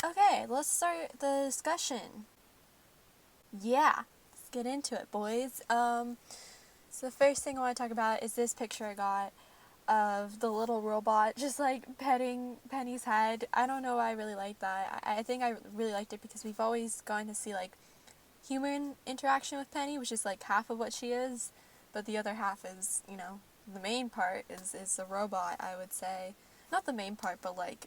Okay, let's start the discussion. Yeah, let's get into it, boys. So the first thing I want to talk about is this picture I got of the little robot just like petting Penny's head. I don't know why I really like that. I think I really liked it because we've always gotten to see like human interaction with Penny, which is like half of what she is, but the other half is, the main part is the robot, I would say. Not the main part, but like,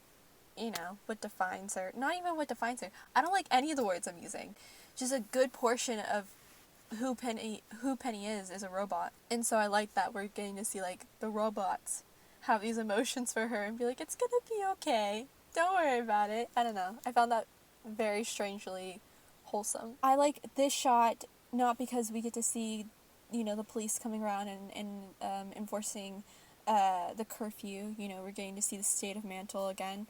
what defines her. Not even what defines her. I don't like any of the words I'm using. Just a good portion of who Penny is a robot. And so I like that we're getting to see like the robots have these emotions for her and be like, it's gonna be okay. Don't worry about it. I don't know. I found that very strangely wholesome. I like this shot not because we get to see, the police coming around and enforcing the curfew. We're getting to see the state of Mantle again.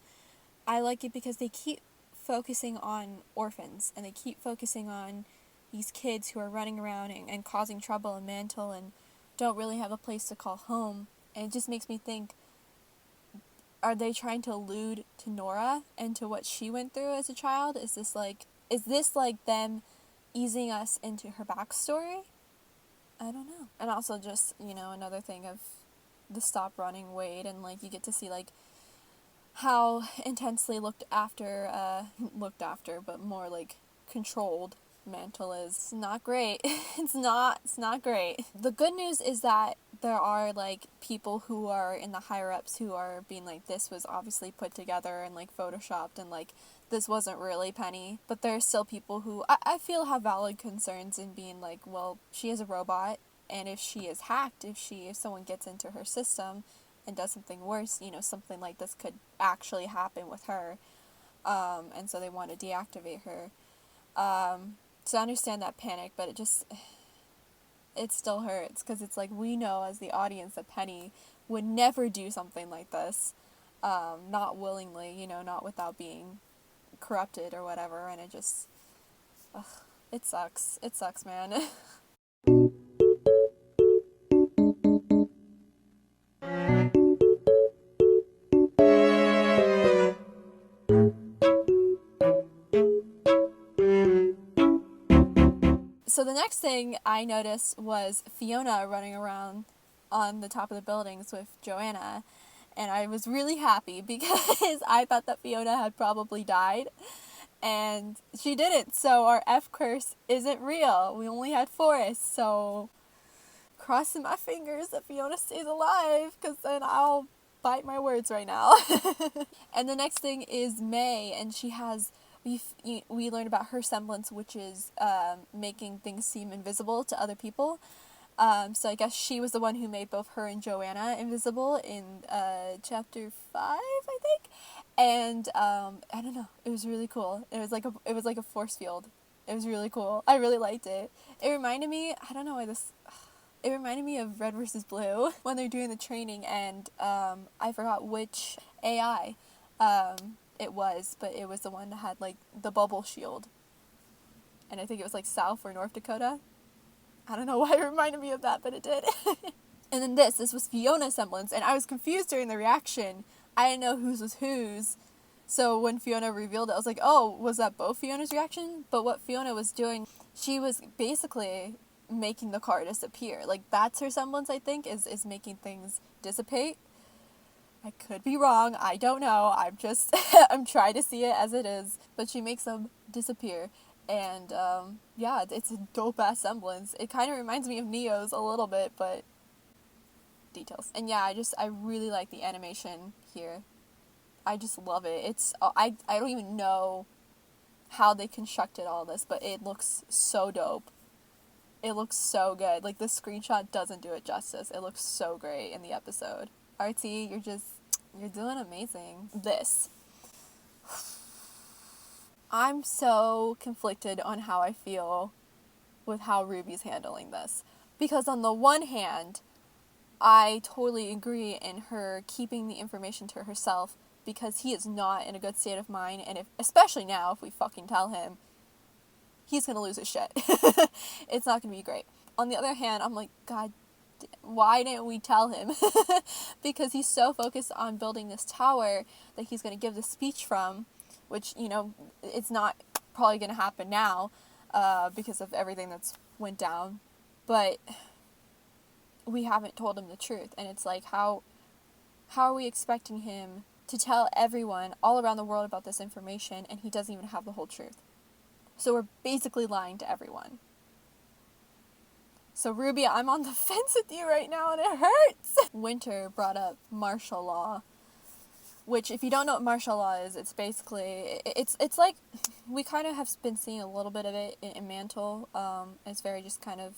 I like it because they keep focusing on orphans and they keep focusing on these kids who are running around and causing trouble in Mantle and don't really have a place to call home. And it just makes me think, are they trying to allude to Nora and to what she went through as a child? Is this like them easing us into her backstory? I don't know. And also just, another thing of the stop running Wade, and like you get to see like how intensely looked after, but more like controlled Mantle is. It's not great. It's not great. The good news is that there are like people who are in the higher ups who are being like, this was obviously put together and like photoshopped and like this wasn't really Penny. But there are still people who I feel have valid concerns in being like, well, she is a robot, and if she is hacked, if someone gets into her system and does something worse, something like this could actually happen with her. And so they want to deactivate her. So I understand that panic, but it still hurts, because it's like, we know as the audience that Penny would never do something like this, not willingly, not without being corrupted or whatever, and it sucks. It sucks, man. So the next thing I noticed was Fiona running around on the top of the buildings with Joanna, and I was really happy because I thought that Fiona had probably died, and she didn't, so our F curse isn't real. We only had Forrest, so crossing my fingers that Fiona stays alive, because then I'll bite my words right now. And the next thing is May, and she has... We learned about her semblance, which is making things seem invisible to other people. So I guess she was the one who made both her and Joanna invisible in chapter 5, I think. And I don't know, it was really cool. It was like a force field. It was really cool. I really liked it. It reminded me, I don't know why this... It reminded me of Red vs. Blue when they're doing the training, and I forgot which AI it was, but it was the one that had like the bubble shield, and I think it was like South or North Dakota. I don't know why it reminded me of that, but it did. And then this was Fiona's semblance, and I was confused during the reaction. I didn't know whose was whose, so when Fiona revealed it, I was like, oh, was that both Fiona's reaction? But what Fiona was doing, she was basically making the car disappear. Like, that's her semblance, I think, is making things dissipate. I could be wrong, I don't know, I'm trying to see it as it is, but she makes them disappear, and, yeah, it's a dope-ass semblance. It kind of reminds me of Neo's a little bit, but details. And yeah, I really like the animation here. I just love it. I don't even know how they constructed all this, but it looks so dope. It looks so good. Like, the screenshot doesn't do it justice. It looks so great in the episode. RT, you're doing amazing. This. I'm so conflicted on how I feel with how Ruby's handling this. Because on the one hand, I totally agree in her keeping the information to herself, because he is not in a good state of mind, and especially now, if we fucking tell him, he's gonna lose his shit. It's not gonna be great. On the other hand, I'm like, God, why didn't we tell him? Because he's so focused on building this tower that he's going to give the speech from, which, you know, it's not probably going to happen now because of everything that's went down, but we haven't told him the truth, and it's like, how are we expecting him to tell everyone all around the world about this information, and he doesn't even have the whole truth? So we're basically lying to everyone. So Ruby, I'm on the fence with you right now, and it hurts. Winter brought up martial law, which, if you don't know what martial law is, it's basically, it's like, we kind of have been seeing a little bit of it in Mantle. It's very just kind of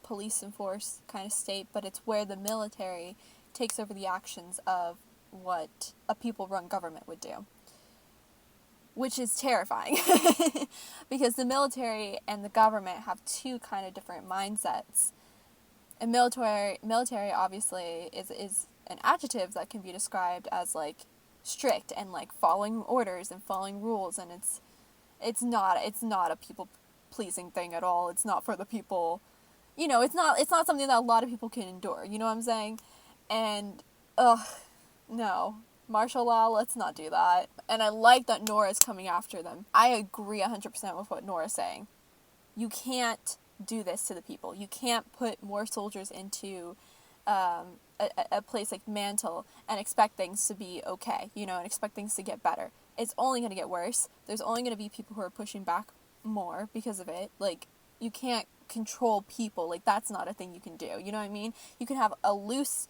police enforced kind of state, but it's where the military takes over the actions of what a people-run government would do, which is terrifying because the military and the government have two kind of different mindsets. And military obviously is an adjective that can be described as like strict and like following orders and following rules, and it's not a people pleasing thing at all. It's not for the people. You know, it's not something that a lot of people can endure. You know what I'm saying? And no. Martial law, let's not do that. And I like that Nora's coming after them. I agree 100% with what Nora's saying. You can't do this to the people. You can't put more soldiers into a place like Mantle and expect things to be okay, you know, and expect things to get better. It's only going to get worse. There's only going to be people who are pushing back more because of it. Like, you can't control people. Like, that's not a thing you can do. You know what I mean? You can have a loose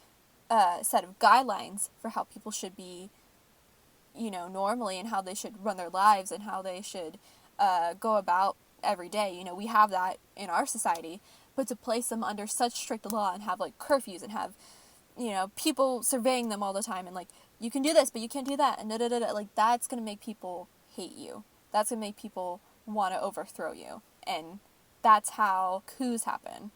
set of guidelines for how people should be, you know, normally, and how they should run their lives, and how they should go about every day. You know, we have that in our society, but to place them under such strict law and have like curfews and have, you know, people surveying them all the time, and like, you can do this but you can't do that, and like, that's gonna make people hate you. That's gonna make people want to overthrow you, and that's how coups happen.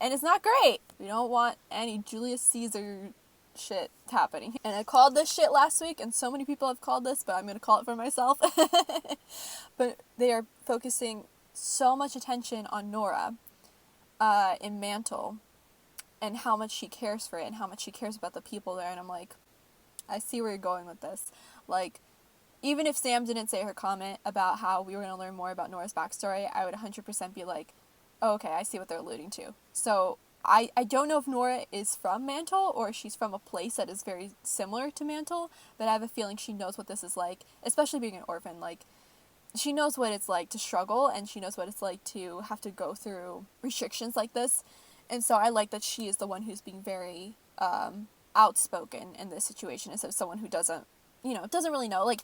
And it's not great. We don't want any Julius Caesar shit happening. And I called this shit last week, and so many people have called this, but I'm going to call it for myself. But they are focusing so much attention on Nora in Mantle, and how much she cares for it, and how much she cares about the people there. And I'm like, I see where you're going with this. Like, even if Sam didn't say her comment about how we were going to learn more about Nora's backstory, I would 100% be like, oh, okay, I see what they're alluding to. So I don't know if Nora is from Mantle or she's from a place that is very similar to Mantle, but I have a feeling she knows what this is like, especially being an orphan. Like, she knows what it's like to struggle, and she knows what it's like to have to go through restrictions like this. And so I like that she is the one who's being very outspoken in this situation, instead of someone who doesn't really know. Like,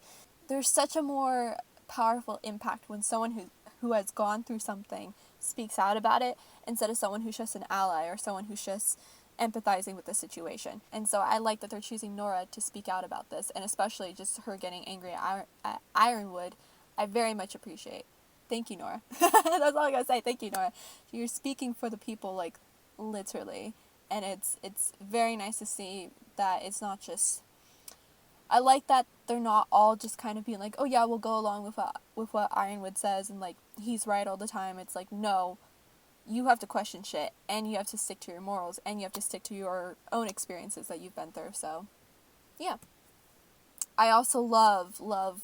there's such a more powerful impact when someone who has gone through something speaks out about it, instead of someone who's just an ally or someone who's just empathizing with the situation. And so I like that they're choosing Nora to speak out about this, and especially just her getting angry at Ironwood. I very much appreciate. Thank you, Nora. That's all I gotta say. Thank you, Nora. You're speaking for the people, like, literally. And it's very nice to see that it's not just... I like that they're not all just kind of being like, oh yeah, we'll go along with what Ironwood says, and like, he's right all the time. It's like, no, you have to question shit, and you have to stick to your morals, and you have to stick to your own experiences that you've been through. So, yeah. I also love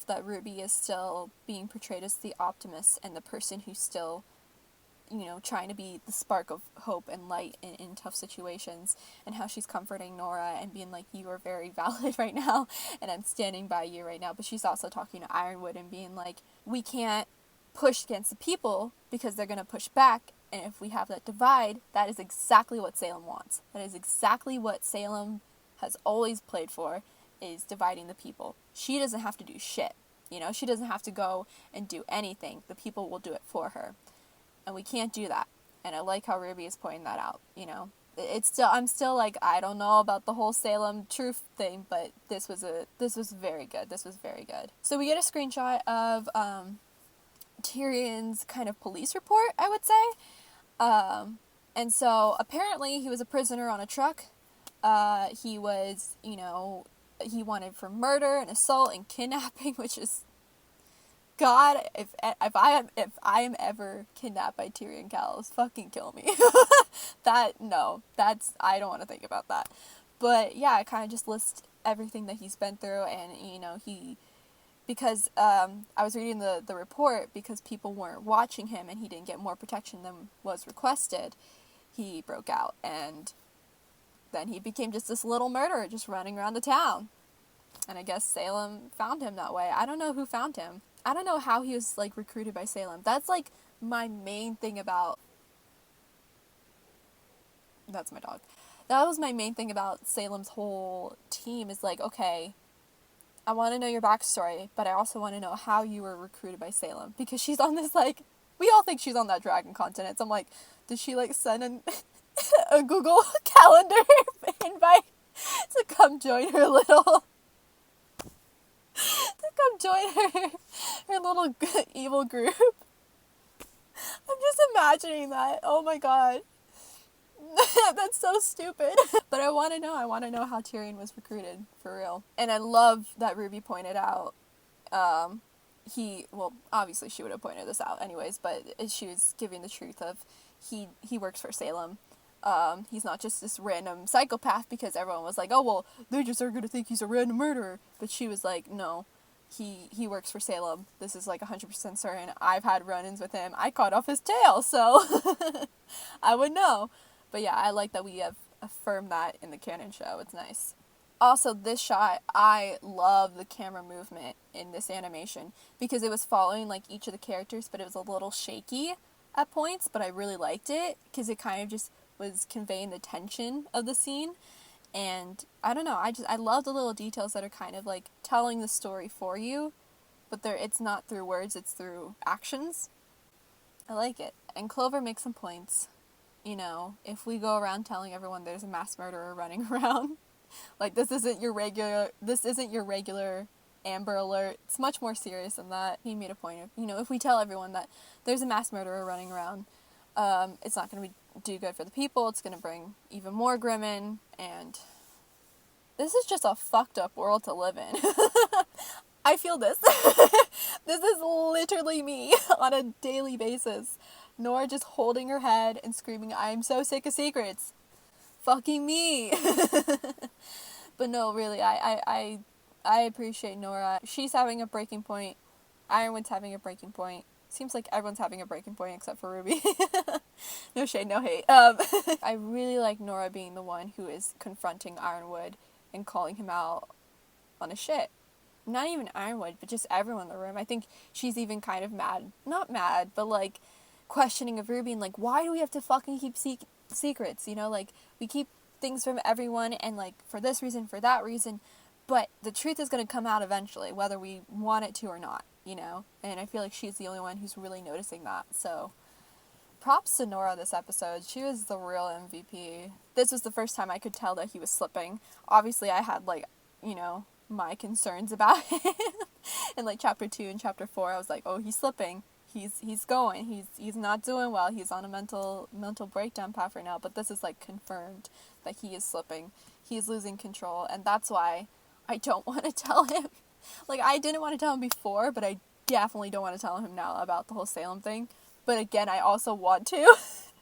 that Ruby is still being portrayed as the optimist and the person who's still, you know, trying to be the spark of hope and light in tough situations, and how she's comforting Nora and being like, you are very valid right now, and I'm standing by you right now. But she's also talking to Ironwood and being like, we can't push against the people because they're going to push back, and if we have that divide, that is exactly what Salem wants. That is exactly what Salem has always played for, is dividing the people. She doesn't have to do shit. You know, she doesn't have to go and do anything. The people will do it for her. And we can't do that. And I like how Ruby is pointing that out, you know. I'm still like, I don't know about the whole Salem truth thing, but this was very good. This was very good. So we get a screenshot of Tyrion's kind of police report, I would say. And so apparently he was a prisoner on a truck. He was, you know, he wanted for murder and assault and kidnapping, which is, God, if I am ever kidnapped by Tyrion Callis, fucking kill me. I don't want to think about that. But yeah, it kind of just lists everything that he's been through, and, you know, he because I was reading the report, because people weren't watching him and he didn't get more protection than was requested, he broke out, and then he became just this little murderer just running around the town. And I guess Salem found him that way. I don't know who found him. I don't know how he was, like, recruited by Salem. That's, like, my main thing about... That's my dog. That was my main thing about Salem's whole team, is like, okay, I want to know your backstory, but I also want to know how you were recruited by Salem. Because she's on this, like... We all think she's on that dragon continent. So I'm like, did she, like, send a Google Calendar invite to come join her little... to come join her little evil group. I'm just imagining that. Oh my god. That's so stupid. But I want to know how Tyrion was recruited, for real. And I love that Ruby pointed out, well, obviously she would have pointed this out anyways, but she was giving the truth of, he works for Salem. He's not just this random psychopath, because everyone was like, oh, well, they just are going to think he's a random murderer. But she was like, no, he works for Salem. This is, like, 100% certain. I've had run-ins with him. I cut off his tail, so I would know. But yeah, I like that we have affirmed that in the canon show. It's nice. Also, this shot, I love the camera movement in this animation, because it was following, like, each of the characters, but it was a little shaky at points, but I really liked it, because it kind of just was conveying the tension of the scene. And I don't know, I love the little details that are kind of like telling the story for you, but it's not through words, it's through actions. I like it. And Clover makes some points. You know, if we go around telling everyone there's a mass murderer running around, like, this isn't your regular Amber Alert. It's much more serious than that. He made a point of, you know, if we tell everyone that there's a mass murderer running around, it's not going to do good for the people. It's going to bring even more grim in, and this is just a fucked up world to live in. I feel this. This is literally me on a daily basis. Nora just holding her head and screaming, I am so sick of secrets. Fucking me. But no, really, I appreciate Nora. She's having a breaking point. Ironwood's having a breaking point. Seems like everyone's having a breaking point except for Ruby. No shade, no hate. I really like Nora being the one who is confronting Ironwood and calling him out on his shit. Not even Ironwood, but just everyone in the room. I think she's even kind of mad. Not mad, but, like, questioning of Ruby and, like, why do we have to fucking keep secrets? You know, like, we keep things from everyone, and, like, for this reason, for that reason, but the truth is going to come out eventually, whether we want it to or not, you know? And I feel like she's the only one who's really noticing that, so props to Nora this episode. She was the real MVP. This was the first time I could tell that he was slipping. Obviously, I had, like, you know, my concerns about him. In, like, chapter 2 and chapter 4, I was like, oh, he's slipping. He's going. He's not doing well. He's on a mental breakdown path right now, but this is, like, confirmed that he is slipping. He's losing control, and that's why I don't want to tell him. Like, I didn't want to tell him before, but I definitely don't want to tell him now about the whole Salem thing. But again, I also want to.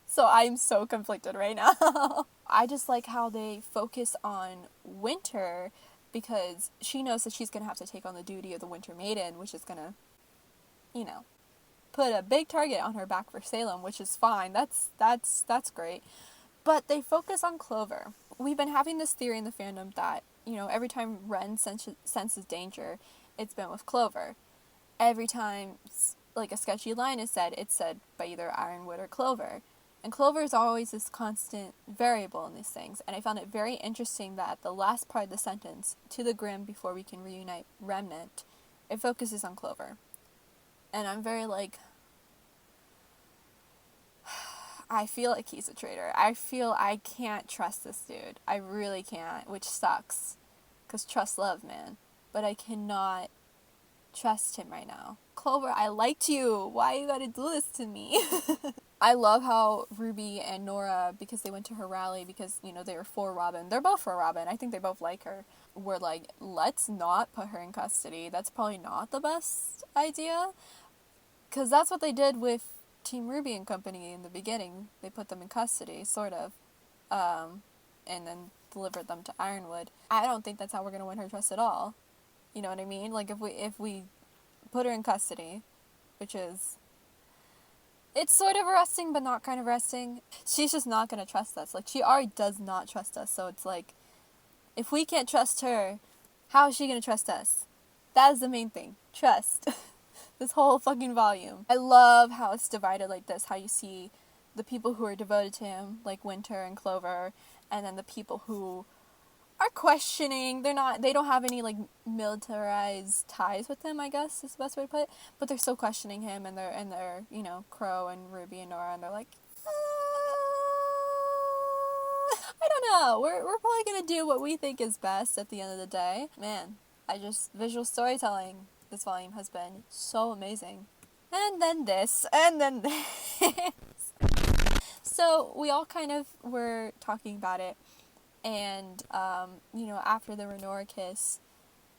So I'm so conflicted right now. I just like how they focus on Winter, because she knows that she's going to have to take on the duty of the Winter Maiden, which is going to, you know, put a big target on her back for Salem, which is fine. That's great. But they focus on Clover. We've been having this theory in the fandom that, you know, every time Ren senses danger, it's been with Clover. Every time, like, a sketchy line is said, it's said by either Ironwood or Clover. And Clover is always this constant variable in these things. And I found it very interesting that the last part of the sentence, to the Grimm before we can reunite Remnant, it focuses on Clover. And I'm very, like, I feel like he's a traitor. I feel I can't trust this dude. I really can't, which sucks. Because trust love, man. But I cannot trust him right now. Clover, I liked you. Why you gotta do this to me? I love how Ruby and Nora, because they went to her rally, because, you know, they were for Robin. They're both for Robin. I think they both like her. Were like, let's not put her in custody. That's probably not the best idea. Because that's what they did with Team Ruby and company in the beginning. They put them in custody, sort of. And then delivered them to Ironwood. I don't think that's how we're going to win her trust at all. You know what I mean? Like, if we put her in custody, which is, it's sort of arresting, but not kind of arresting. She's just not going to trust us. Like, she already does not trust us. So it's like, if we can't trust her, how is she going to trust us? That is the main thing. Trust. This whole fucking volume. I love how it's divided like this. How you see the people who are devoted to him, like Winter and Clover, and then the people who are questioning. They don't have any like militarized ties with him, I guess is the best way to put it, but they're still questioning him, and they're you know, Crow and Ruby and Nora, and they're like, I don't know, we're probably gonna do what we think is best at the end of the day. Man, visual storytelling this volume has been so amazing. And then this, and then this. So we all kind of were talking about it. And, you know, after the Renora kiss,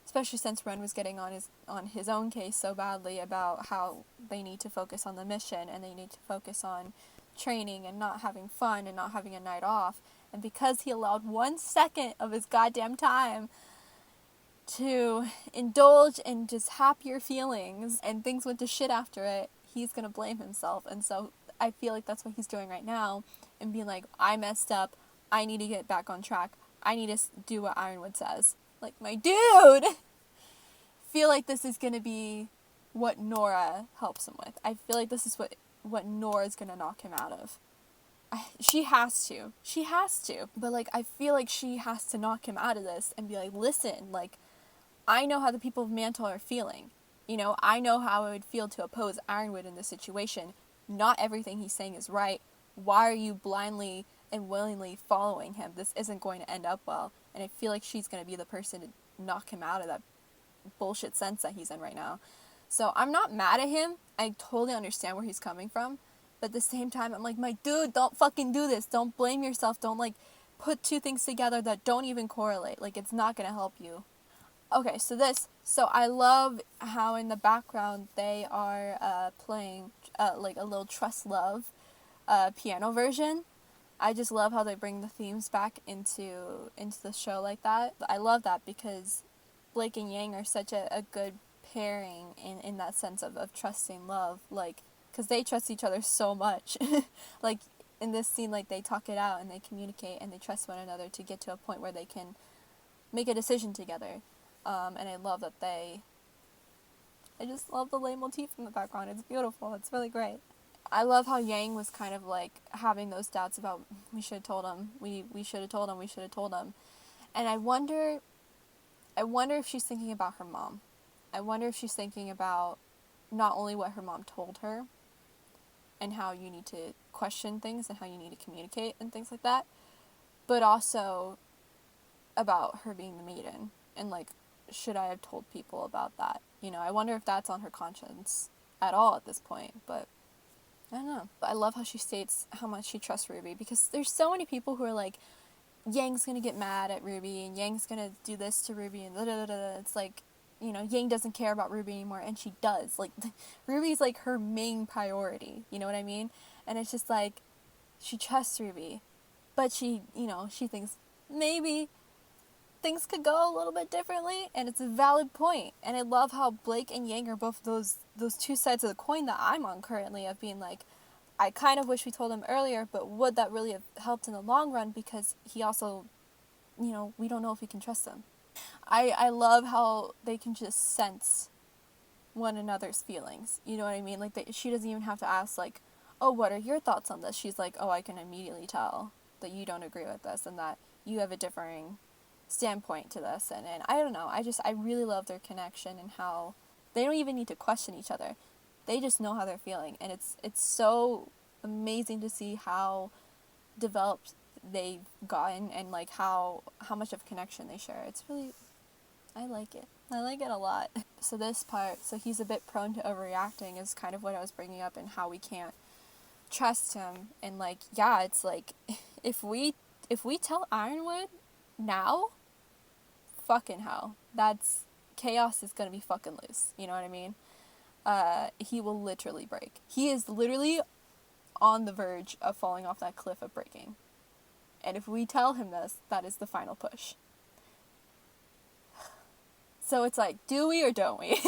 especially since Ren was getting on his own case so badly about how they need to focus on the mission and they need to focus on training and not having fun and not having a night off. And because he allowed 1 second of his goddamn time to indulge in just happier feelings and things went to shit after it, he's gonna blame himself. And so I feel like that's what he's doing right now and being like, I messed up. I need to get back on track. I need to do what Ironwood says. Like, my dude! Feel like this is going to be what Nora helps him with. I feel like this is what Nora's going to knock him out of. She has to. She has to. But, like, I feel like she has to knock him out of this and be like, listen, like, I know how the people of Mantle are feeling. You know, I know how it would feel to oppose Ironwood in this situation. Not everything he's saying is right. Why are you blindly and willingly following him? This isn't going to end up well. And I feel like she's going to be the person to knock him out of that bullshit sense that he's in right now. So I'm not mad at him. I totally understand where he's coming from. But at the same time, I'm like, my dude, don't fucking do this. Don't blame yourself. Don't, like, put two things together that don't even correlate. Like, it's not going to help you. Okay, so I love how in the background they are playing, like, a little Trust Love piano version. I just love how they bring the themes back into the show like that. I love that because Blake and Yang are such a good pairing in that sense of trusting love, like, because they trust each other so much. Like, in this scene, like, they talk it out and they communicate and they trust one another to get to a point where they can make a decision together. And I love that I just love the leitmotif in the background. It's beautiful. It's really great. I love how Yang was kind of like having those doubts about, we should have told him, we should have told him, we should have told him. And I wonder if she's thinking about her mom. I wonder if she's thinking about not only what her mom told her and how you need to question things and how you need to communicate and things like that, but also about her being the maiden and, like, should I have told people about that? You know, I wonder if that's on her conscience at all at this point, but I don't know. But I love how she states how much she trusts Ruby, because there's so many people who are like, Yang's gonna get mad at Ruby, and Yang's gonna do this to Ruby, and da-da-da-da. It's like, you know, Yang doesn't care about Ruby anymore, and she does. Like, Ruby's, like, her main priority, you know what I mean? And it's just like, she trusts Ruby, but she, you know, she thinks maybe things could go a little bit differently, and it's a valid point. And I love how Blake and Yang are both those two sides of the coin that I'm on currently, of being like, I kind of wish we told him earlier, but would that really have helped in the long run? Because he also, you know, we don't know if we can trust him. I love how they can just sense one another's feelings. You know what I mean? Like, she doesn't even have to ask, like, oh, what are your thoughts on this? She's like, oh, I can immediately tell that you don't agree with this and that you have a differing standpoint to this. And I don't know. I really love their connection and how they don't even need to question each other. They just know how they're feeling. And it's so amazing to see how developed they've gotten and, like, how much of connection they share. It's really, I like it. I like it a lot. So this part, so he's a bit prone to overreacting, is kind of what I was bringing up, and how we can't trust him. And, like, yeah, it's like, if we tell Ironwood now, fucking hell, that's, chaos is gonna be fucking loose. You know what I mean? He will literally break. He is literally on the verge of falling off that cliff of breaking. And if we tell him this, that is the final push. So it's like, do we or don't we?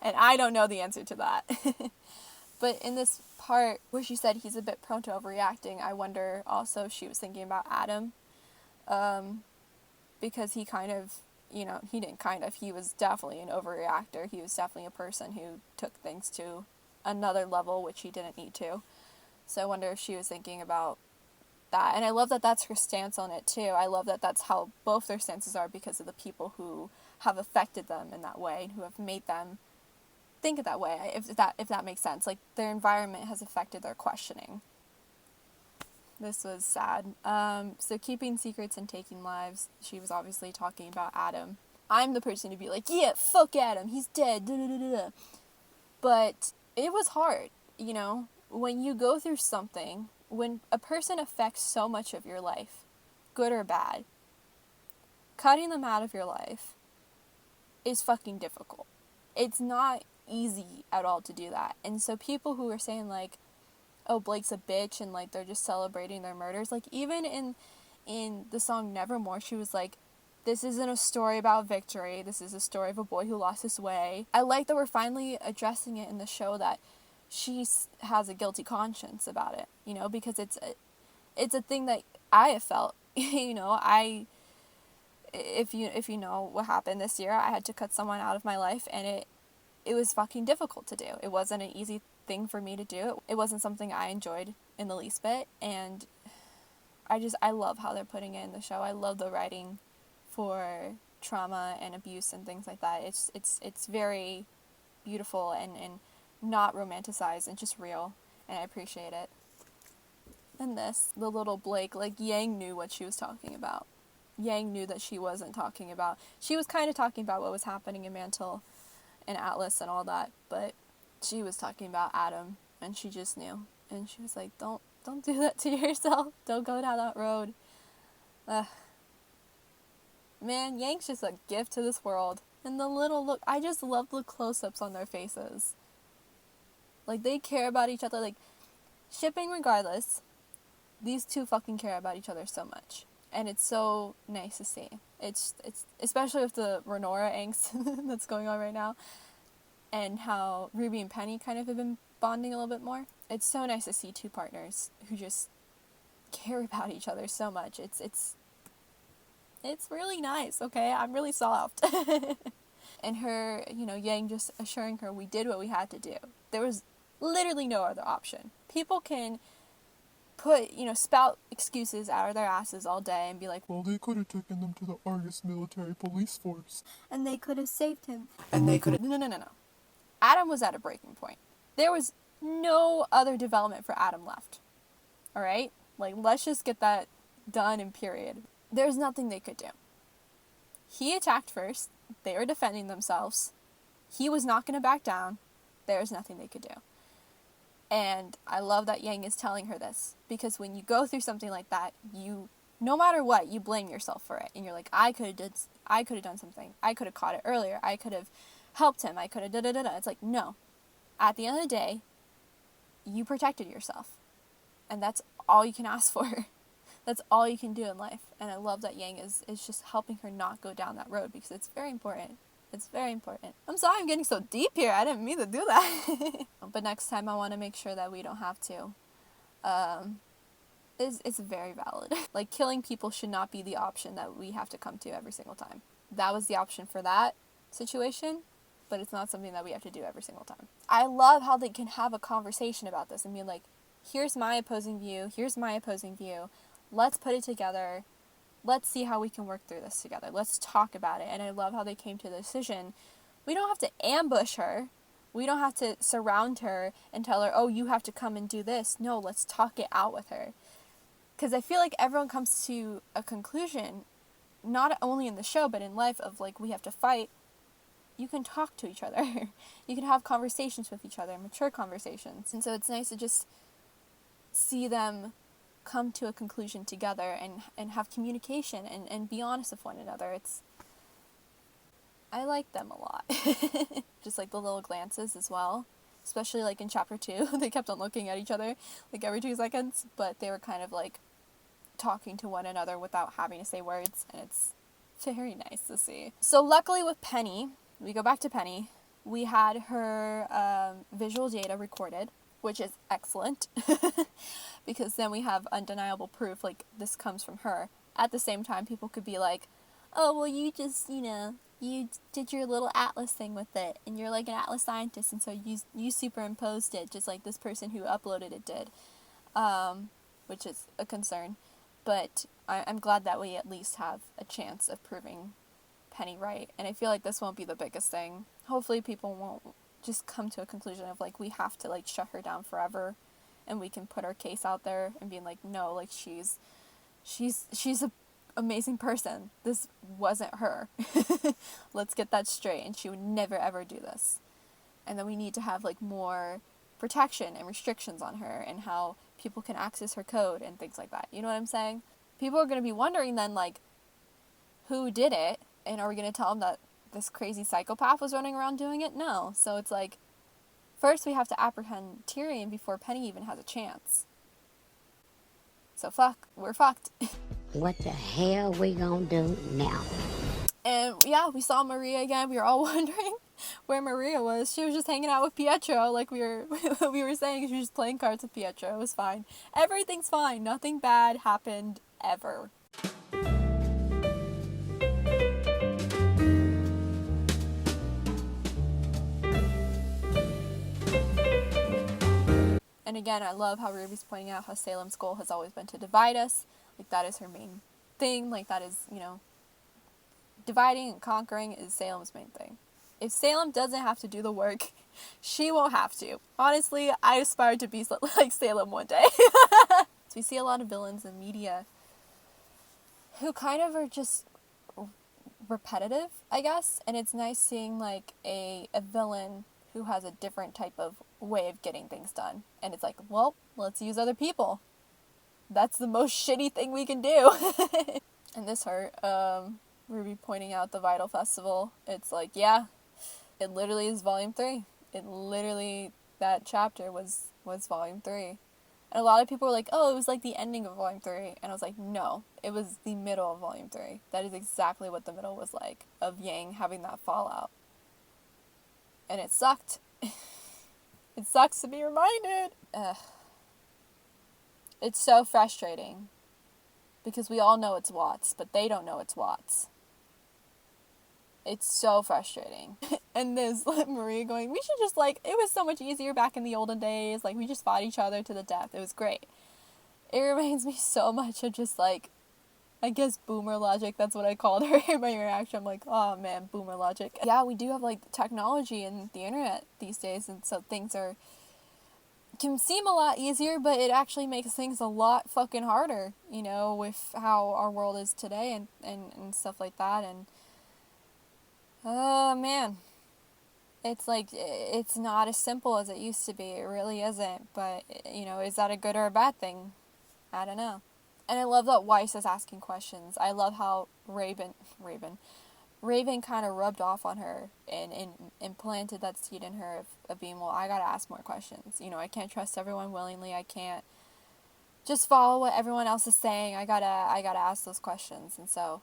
And I don't know the answer to that. But in this part where she said he's a bit prone to overreacting, I wonder also if she was thinking about Adam. Because he kind of, he was definitely an overreactor. He was definitely a person who took things to another level, which he didn't need to. So I wonder if she was thinking about that. And I love that that's her stance on it too. I love that that's how both their stances are, because of the people who have affected them in that way and who have made them think of that way, if that makes sense. Like, their environment has affected their questioning. This was sad. So keeping secrets and taking lives, she was obviously talking about Adam. I'm the person to be like, yeah, fuck Adam, he's dead, da da da da. But it was hard, when you go through something, when a person affects so much of your life, good or bad, cutting them out of your life is fucking difficult. It's not easy at all to do that. And so people who are saying like, oh, Blake's a bitch, and like they're just celebrating their murders, like even in the song Nevermore, she was like, this isn't a story about victory, this is a story of a boy who lost his way. I like that we're finally addressing it in the show, that she has a guilty conscience about it, because it's a thing that I have felt. If you know what happened this year, I had to cut someone out of my life, and it was fucking difficult to do. It wasn't an easy thing for me to do. It wasn't something I enjoyed in the least bit, and I love how they're putting it in the show. I love the writing for trauma and abuse and things like that. It's very beautiful and not romanticized and just real, and I appreciate it. And the little Blake, like, Yang knew what she was talking about. Yang knew that she wasn't talking about, she was kind of talking about what was happening in Mantle and Atlas and all that, but she was talking about Adam, and she just knew. And she was like, don't do that to yourself. Don't go down that road. Man, Yang's just a gift to this world. And the little look, I just love the close-ups on their faces. Like, they care about each other. Like, shipping regardless, these two fucking care about each other so much. And it's so nice to see. It's especially with the Renora angst that's going on right now, and how Ruby and Penny kind of have been bonding a little bit more. It's so nice to see two partners who just care about each other so much. It's really nice, okay? I'm really soft. And her, Yang just assuring her, we did what we had to do. There was literally no other option. People can spout excuses out of their asses all day and be like, well, they could have taken them to the Argus military police force. And they could have saved him. And they could have... No. Adam was at a breaking point. There was no other development for Adam left. Alright? Like, let's just get that done and period. There's nothing they could do. He attacked first. They were defending themselves. He was not going to back down. There's nothing they could do. And I love that Yang is telling her this, because when you go through something like that, no matter what, you blame yourself for it. And you're like, I could have done something. I could have caught it earlier. I could have helped him. I could have da-da-da-da. It's like, no. At the end of the day, you protected yourself. And that's all you can ask for. That's all you can do in life. And I love that Yang is just helping her not go down that road, because it's very important. It's very important. I'm sorry I'm getting so deep here. I didn't mean to do that. But next time I want to make sure that we don't have to. It's very valid. Like, killing people should not be the option that we have to come to every single time. That was the option for that situation, but it's not something that we have to do every single time. I love how they can have a conversation about this and be like, here's my opposing view, here's my opposing view. Let's put it together. Let's see how we can work through this together. Let's talk about it. And I love how they came to the decision. We don't have to ambush her. We don't have to surround her and tell her, oh, you have to come and do this. No, let's talk it out with her. Because I feel like everyone comes to a conclusion, not only in the show, but in life, of like, we have to fight. You can talk to each other. You can have conversations with each other, mature conversations. And so it's nice to just see them come to a conclusion together and have communication and be honest with one another. I like them a lot. Just like the little glances as well, especially like in chapter 2. They kept on looking at each other like every 2 seconds, but they were kind of like talking to one another without having to say words, and it's Very nice to see. So luckily with Penny, we go back to Penny, we had her visual data recorded, which is excellent, because then we have undeniable proof, like, this comes from her. At the same time, people could be like, oh, well, you just, you did your little atlas thing with it, and you're like an atlas scientist, and so you superimposed it, just like this person who uploaded it did, which is a concern. But I'm glad that we at least have a chance of proving Penny right, and I feel like this won't be the biggest thing. Hopefully people won't just come to a conclusion of, like, we have to, like, shut her down forever, and we can put our case out there and being like, no, like, she's a amazing person. This wasn't her. Let's get that straight, and she would never ever do this. And then we need to have, like, more protection and restrictions on her and how people can access her code and things like that. You know what I'm saying? People are going to be wondering then, like, who did it? And are we going to tell them that this crazy psychopath was running around doing it? No. So it's like, first we have to apprehend Tyrion before Penny even has a chance. So we're fucked. What the hell we gonna do now? And yeah, we saw Maria again. We were all wondering where Maria was. She was just hanging out with Pietro, like we were saying. She was just playing cards with Pietro. It was fine. Everything's fine. Nothing bad happened ever. And again, I love how Ruby's pointing out how Salem's goal has always been to divide us. Like, that is her main thing. Like, that is, dividing and conquering is Salem's main thing. If Salem doesn't have to do the work, she won't have to. Honestly, I aspire to be like Salem one day. So we see a lot of villains in media who kind of are just repetitive, I guess. And it's nice seeing, like, a villain who has a different type of way of getting things done. And it's like, well, let's use other people. That's the most shitty thing we can do. And this hurt. Ruby pointing out the Vital Festival. It's like, yeah, it literally is Volume 3. It literally, that chapter was Volume 3. And a lot of people were like, oh, it was like the ending of Volume 3. And I was like, no, it was the middle of Volume 3. That is exactly what the middle was like, of Yang having that fallout. And it sucked. It sucks to be reminded. It's so frustrating. Because we all know it's Watts, but they don't know it's Watts. It's so frustrating. And there's Maria going, we should just, like, it was so much easier back in the olden days. Like, we just fought each other to the death. It was great. It reminds me so much of just, like, I guess boomer logic. That's what I called her in my reaction. I'm like, oh man, boomer logic. Yeah, we do have, like, technology and the internet these days, and so things can seem a lot easier, but it actually makes things a lot fucking harder, with how our world is today and stuff like that. And oh man, it's like, it's not as simple as it used to be. It really isn't. But is that a good or a bad thing? I don't know. And I love that Weiss is asking questions. I love how Raven kind of rubbed off on her and implanted that seed in her of being, well, I gotta ask more questions. I can't trust everyone willingly. I can't just follow what everyone else is saying. I gotta ask those questions. And so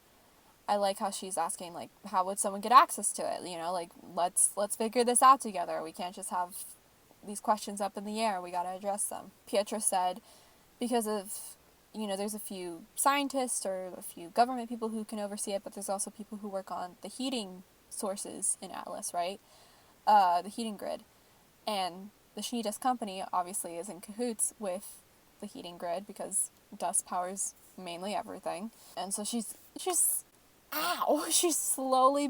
I like how she's asking, like, how would someone get access to it? Like, let's figure this out together. We can't just have these questions up in the air. We gotta address them. Pietro said, because of, there's a few scientists or a few government people who can oversee it, but there's also people who work on the heating sources in Atlas, right? The heating grid. And the Shnidas company obviously is in cahoots with the heating grid because dust powers mainly everything. And so she's slowly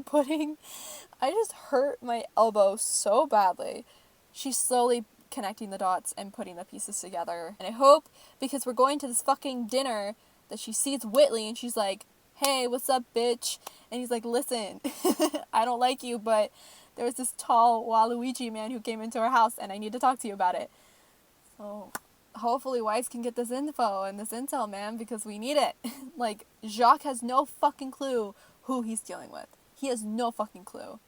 I just hurt my elbow so badly. She's slowly connecting the dots and putting the pieces together. And I hope, because we're going to this fucking dinner, that she sees Whitley and she's like, hey, what's up, bitch? And he's like, listen, I don't like you, but there was this tall Waluigi man who came into our house and I need to talk to you about it. So hopefully Weiss can get this info and this intel, man, because we need it. Like, Jacques has no fucking clue who he's dealing with. He has no fucking clue.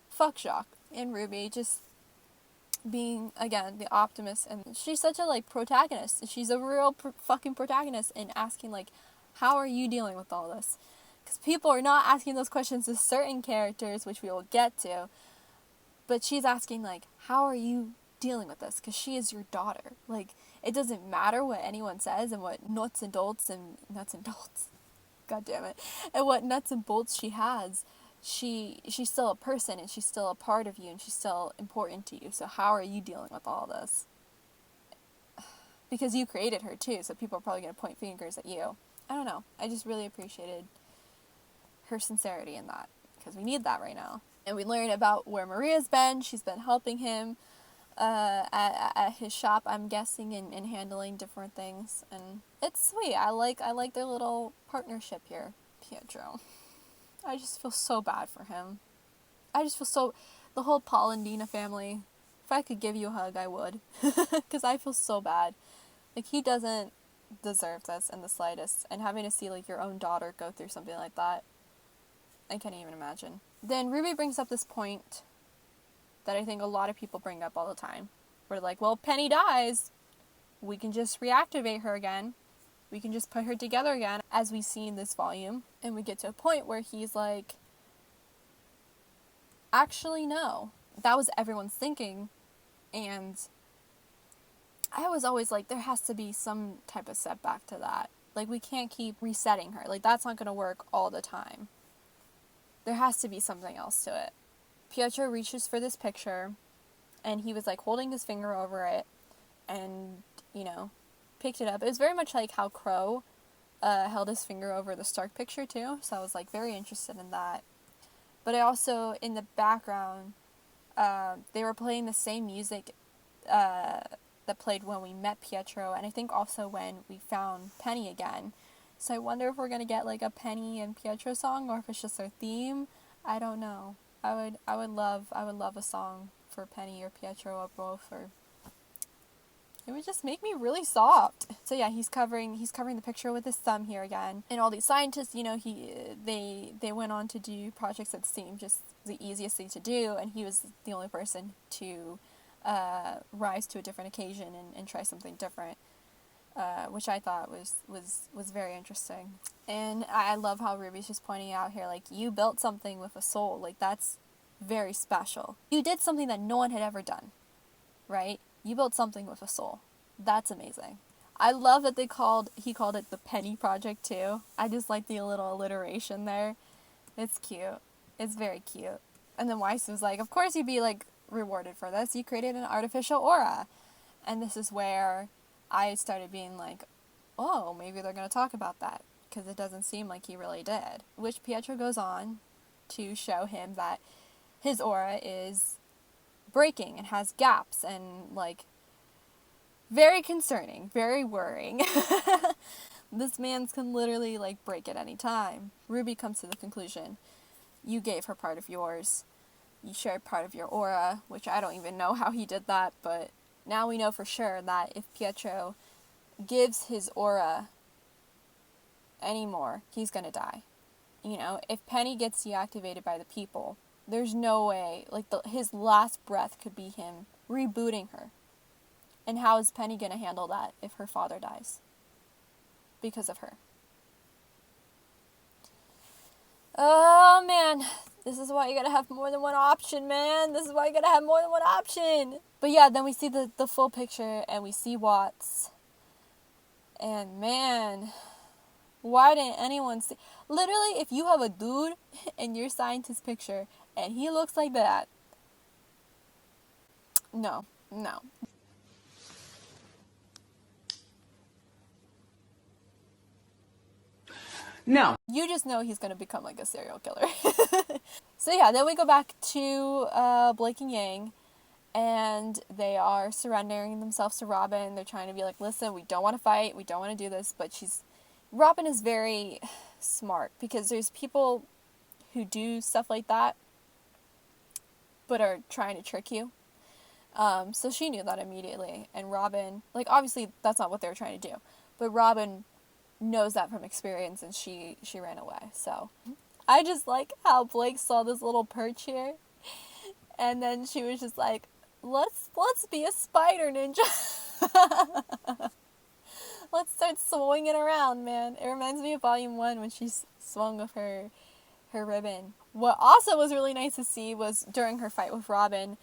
Fuck Jacques and Ruby, just being, again, the optimist. And she's such a, like, protagonist. She's a real fucking protagonist, and asking, like, how are you dealing with all this? Because people are not asking those questions to certain characters, which we will get to. But she's asking, like, how are you dealing with this? Because she is your daughter. Like, it doesn't matter what anyone says and what nuts and bolts, God damn it, and what nuts and bolts she has. She's still a person, and she's still a part of you, and she's still important to you. So how are you dealing with all this? Because you created her too, so people are probably going to point fingers at you. I don't know. I just really appreciated her sincerity in that, because we need that right now. And we learn about where Maria's been. She's been helping him at his shop, I'm guessing, and handling different things. And it's sweet. I like their little partnership here, Pietro. I just feel so bad for him. The whole Paul and Dina family, if I could give you a hug, I would. Because I feel so bad. Like, he doesn't deserve this in the slightest. And having to see, like, your own daughter go through something like that, I can't even imagine. Then Ruby brings up this point that I think a lot of people bring up all the time. Where they're like, well, Penny dies, we can just reactivate her again. We can just put her together again, as we see in this volume. And we get to a point where he's like, actually, no. That was everyone's thinking. And I was always like, there has to be some type of setback to that. Like, we can't keep resetting her. Like, that's not going to work all the time. There has to be something else to it. Pietro reaches for this picture, and he was, like, holding his finger over it, and, you know, picked it up. It was very much like how Crow held his finger over the Stark picture, too, so I was, like, very interested in that. But I also, in the background, they were playing the same music that played when we met Pietro, and I think also when we found Penny again. So I wonder if we're gonna get like a Penny and Pietro song, or if it's just their theme. I don't know. I would love a song for Penny or Pietro or both, or it would just make me really soft. So yeah, he's covering the picture with his thumb here again. And all these scientists, you know, they went on to do projects that seemed just the easiest thing to do, and he was the only person to rise to a different occasion and try something different. Which I thought was very interesting. And I love how Ruby's just pointing out here, like, you built something with a soul. Like, that's very special. You did something that no one had ever done, right? You built something with a soul. That's amazing. I love that he called it the Penny Project, too. I just like the little alliteration there. It's cute. It's very cute. And then Weiss was like, of course you'd be, like, rewarded for this. You created an artificial aura. And this is where I started being like, oh, maybe they're going to talk about that, because it doesn't seem like he really did. Which Pietro goes on to show him that his aura is breaking and has gaps and, like, very concerning, very worrying. This man's can literally, like, break at any time. Ruby comes to the conclusion, you gave her part of yours. You shared part of your aura, which I don't even know how he did that, but now we know for sure that if Pietro gives his aura anymore, he's gonna die. You know, if Penny gets deactivated by the people, there's no way, like, his last breath could be him rebooting her. And how is Penny gonna handle that if her father dies? Because of her. Oh, man. This is why you gotta have more than one option, man. This is why you gotta have more than one option. But yeah, then we see the full picture, and we see Watts. And man, why didn't anyone see? Literally, if you have a dude in your scientist picture, and he looks like that, no. No. You just know he's gonna become like a serial killer. So yeah, then we go back to Blake and Yang, and they are surrendering themselves to Robin. They're trying to be like, listen, we don't want to fight, we don't want to do this, but Robin is very smart, because there's people who do stuff like that, but are trying to trick you. So she knew that immediately, and Robin, like, obviously that's not what they were trying to do, but Robin knows that from experience, and she ran away. So I just like how Blake saw this little perch here, and then she was just like, let's be a spider ninja. Let's start swinging around, man. It reminds me of Volume 1 when she swung with her ribbon. What also was really nice to see was during her fight with Robin,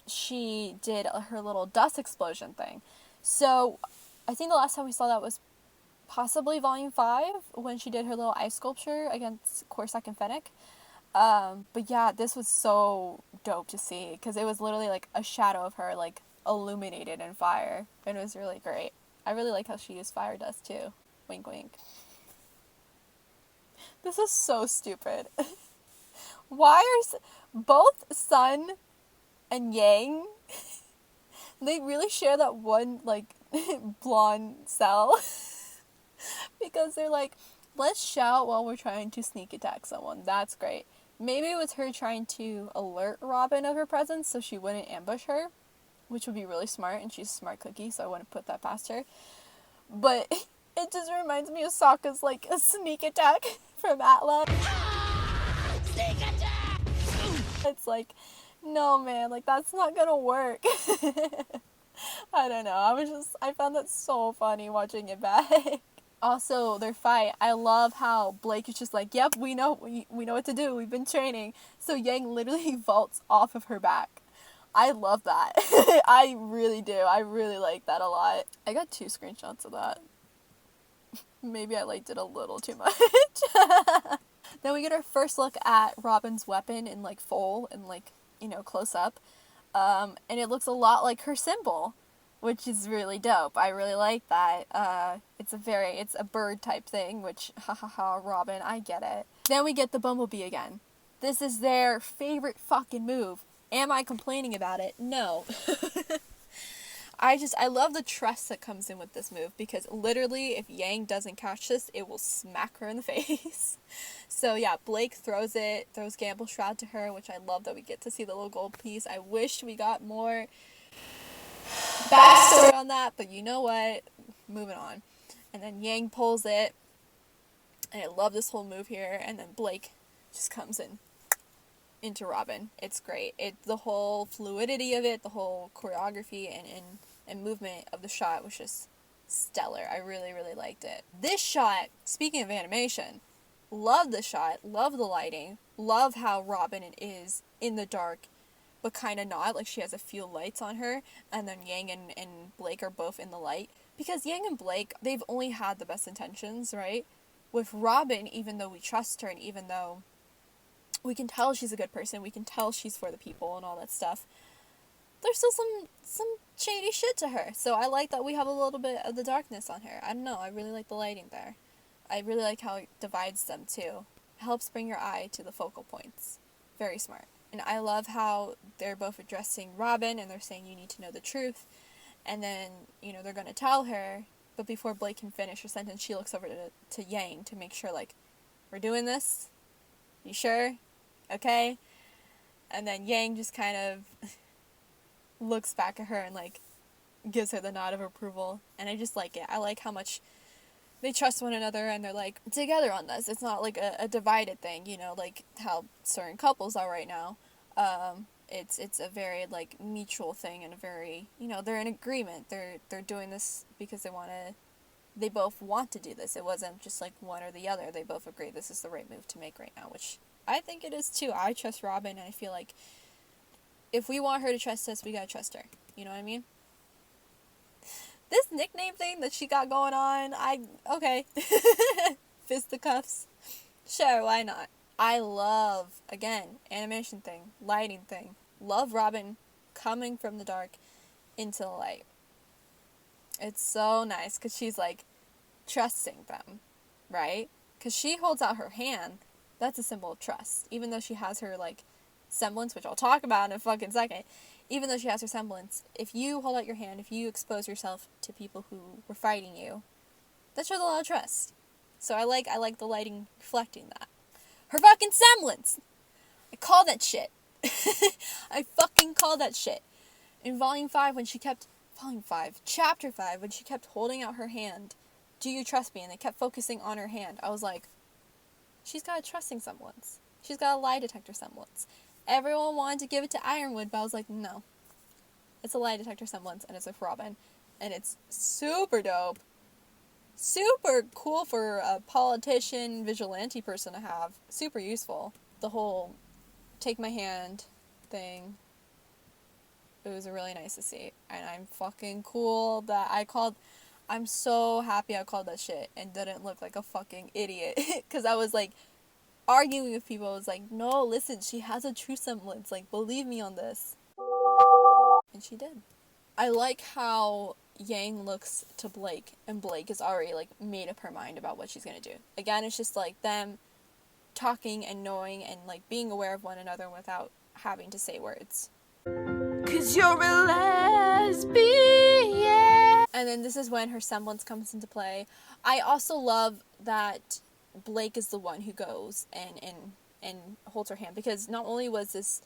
she did her little dust explosion thing. So I think the last time we saw that was possibly Volume 5 when she did her little ice sculpture against Corsac and Fennec. But yeah, this was so dope to see because it was literally like a shadow of her like illuminated in fire, and it was really great. I really like how she used fire dust too. Wink wink. This is so stupid. Why are both Sun and Yang, they really share that one like blonde cell? Because they're like, let's shout while we're trying to sneak attack someone. That's great. Maybe it was her trying to alert Robin of her presence so she wouldn't ambush her, which would be really smart, and she's a smart cookie, so I wouldn't put that past her. But it just reminds me of Sokka's like a sneak attack from Atla. Sneak attack! It's like, no man, like that's not gonna work. I don't know, I found that so funny watching it back. Also, their fight, I love how Blake is just like, yep, we know what to do, we've been training. So Yang literally vaults off of her back. I love that. I really do. I really like that a lot. I got 2 screenshots of that. Maybe I liked it a little too much. Then we get our first look at Robin's weapon in like full and like, close up. And it looks a lot like her symbol, which is really dope. I really like that. It's a bird type thing, which, Robin, I get it. Then we get the bumblebee again. This is their favorite fucking move. Am I complaining about it? No. I love the trust that comes in with this move, because literally if Yang doesn't catch this, it will smack her in the face. So yeah, Blake throws Gamble Shroud to her, which I love that we get to see the little gold piece. I wish we got more backstory on that, but you know what? Moving on. And then Yang pulls it, and I love this whole move here, and then Blake just comes in into Robin. It's great. The whole fluidity of it, the whole choreography and movement of the shot was just stellar. I really, really liked it. This shot, speaking of animation, love the shot, love the lighting, love how Robin is in the dark, but kind of not, like she has a few lights on her, and then Yang and Blake are both in the light. Because Yang and Blake, they've only had the best intentions, right? With Robin, even though we trust her, and even though we can tell she's a good person, we can tell she's for the people and all that stuff, there's still some shady shit to her. So I like that we have a little bit of the darkness on her. I don't know, I really like the lighting there. I really like how it divides them too. It helps bring your eye to the focal points. Very smart. And I love how they're both addressing Robin, and they're saying you need to know the truth. And then, they're going to tell her, but before Blake can finish her sentence, she looks over to Yang to make sure, like, we're doing this? You sure? Okay? And then Yang just kind of looks back at her and, like, gives her the nod of approval. And I just like it. I like how much they trust one another, and they're, like, together on this. It's not, like, a divided thing, like how certain couples are right now. It's a very, like, mutual thing, and a very, they're in agreement. They're doing this because they both want to do this. It wasn't just, like, one or the other. They both agree this is the right move to make right now, which I think it is, too. I trust Robin, and I feel like if we want her to trust us, we gotta trust her. You know what I mean? This nickname thing that she got going on, okay. Fisticuffs. Sure, why not? I love, again, animation thing, lighting thing. Love Robin coming from the dark into the light. It's so nice, because she's, like, trusting them, right? Because she holds out her hand. That's a symbol of trust. Even though she has her, like, semblance, which I'll talk about in a fucking second. Even though she has her semblance, if you hold out your hand, if you expose yourself to people who were fighting you, that shows a lot of trust. So I like the lighting reflecting that. Her fucking semblance! I call that shit. I fucking call that shit. In Chapter 5, when she kept holding out her hand, do you trust me? And they kept focusing on her hand. I was like, she's got a trusting semblance. She's got a lie detector semblance. Everyone wanted to give it to Ironwood, but I was like, no. It's a lie detector semblance, and it's with Robin. and it's super dope. Super cool for a politician, vigilante person to have. Super useful. The whole take my hand thing. It was really nice to see. And I'm fucking cool that I'm so happy I called that shit and didn't look like a fucking idiot. Because I was like arguing with people. I was like, no, listen, she has a true semblance. Like, believe me on this. And she did. I like how Yang looks to Blake, and Blake is already, like, made up her mind about what she's gonna do. Again, it's just, like, them talking and knowing and, like, being aware of one another without having to say words. 'Cause you're a lesbian! And then this is when her semblance comes into play. I also love that Blake is the one who goes and holds her hand, because not only was this,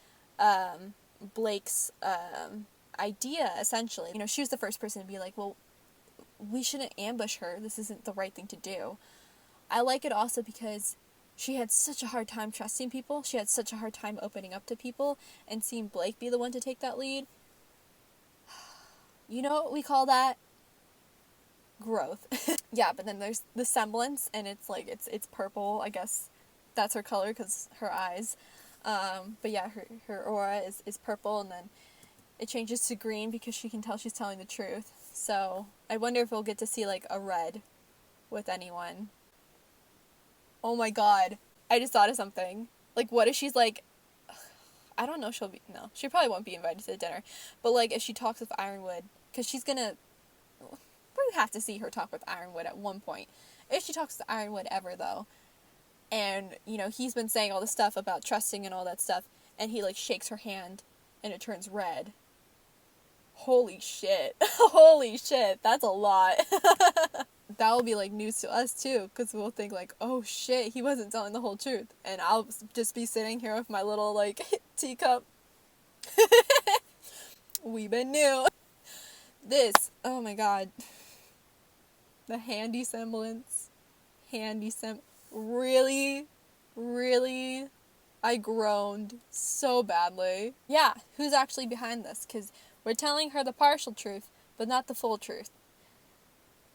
Blake's, idea, essentially. You know, she was the first person to be like, well, we shouldn't ambush her. This isn't the right thing to do. I like it also because she had such a hard time trusting people. She had such a hard time opening up to people, and seeing Blake be the one to take that lead. You know what we call that? Growth. Yeah, but then there's the semblance, and it's like, it's purple. I guess that's her color because her eyes. But yeah, her aura is purple, and then it changes to green because she can tell she's telling the truth. So I wonder if we'll get to see, like, a red with anyone. Oh my god. I just thought of something. Like, what if she's like, I don't know, no, she probably won't be invited to the dinner. But, like, if she talks with Ironwood, because she's gonna, we have to see her talk with Ironwood at one point. If she talks to Ironwood ever, though, and, you know, he's been saying all this stuff about trusting and all that stuff, and he, like, shakes her hand, and it turns red. Holy shit. Holy shit. That's a lot. That will be, like, news to us, too, because we'll think, like, oh, shit, he wasn't telling the whole truth. And I'll just be sitting here with my little, like, teacup. We been new. This, oh my god. The handy semblance. Really? Really? I groaned so badly. Yeah, who's actually behind this? Because we're telling her the partial truth, but not the full truth.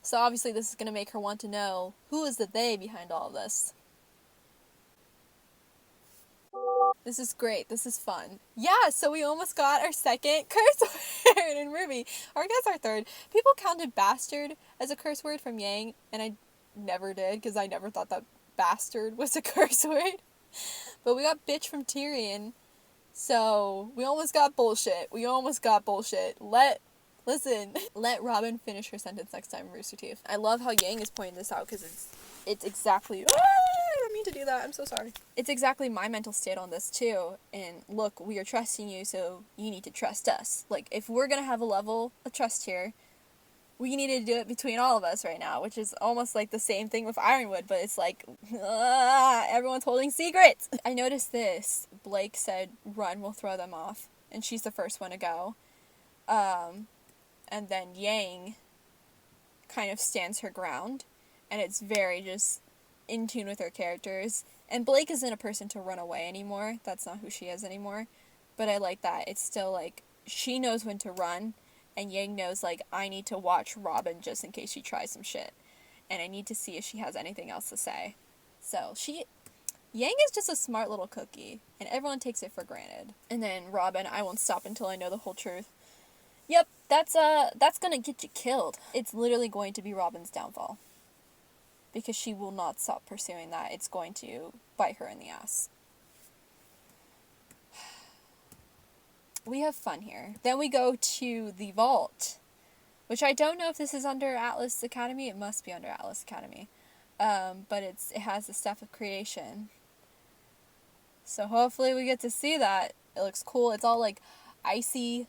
So obviously this is going to make her want to know who is the they behind all of this. This is great. This is fun. Yeah, so we almost got our second curse word in Ruby. Or I guess our third. People counted bastard as a curse word from Yang, and I never did, because I never thought that bastard was a curse word. But we got bitch from Tyrion. So, we almost got bullshit. Listen, let Robin finish her sentence next time, Rooster Teeth. I love how Yang is pointing this out, because it's exactly... I don't mean to do that, I'm so sorry. It's exactly my mental state on this, too. And look, we are trusting you, so you need to trust us. Like, if we're gonna have a level of trust here, we need to do it between all of us right now, which is almost like the same thing with Ironwood, but it's like, everyone's holding secrets. I noticed this. Blake said, run, we'll throw them off. And she's the first one to go. And then Yang kind of stands her ground, and it's very just in tune with her characters. And Blake isn't a person to run away anymore. That's not who she is anymore. But I like that. It's still like, she knows when to run, and Yang knows, like, I need to watch Robin just in case she tries some shit. And I need to see if she has anything else to say. So, Yang is just a smart little cookie, and everyone takes it for granted. And then Robin, I won't stop until I know the whole truth. Yep, that's gonna get you killed. It's literally going to be Robin's downfall. Because she will not stop pursuing that. It's going to bite her in the ass. We have fun here. Then we go to the vault, which I don't know if this is under Atlas Academy. It must be under Atlas Academy. But it has the stuff of creation. So hopefully we get to see that. It looks cool. It's all like icy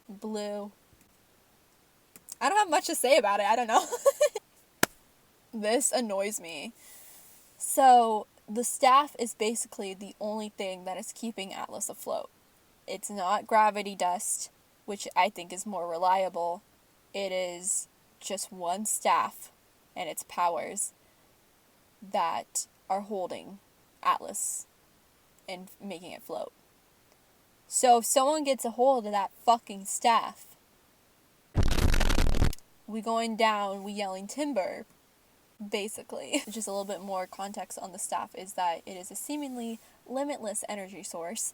blue. I don't have much to say about it. I don't know. This annoys me. So the staff is basically the only thing that is keeping Atlas afloat. It's not gravity dust, which I think is more reliable. It is just one staff and its powers that are holding Atlas and making it float. So if someone gets a hold of that fucking staff, we going down, we yelling timber, basically. Just a little bit more context on the staff is that it is a seemingly limitless energy source.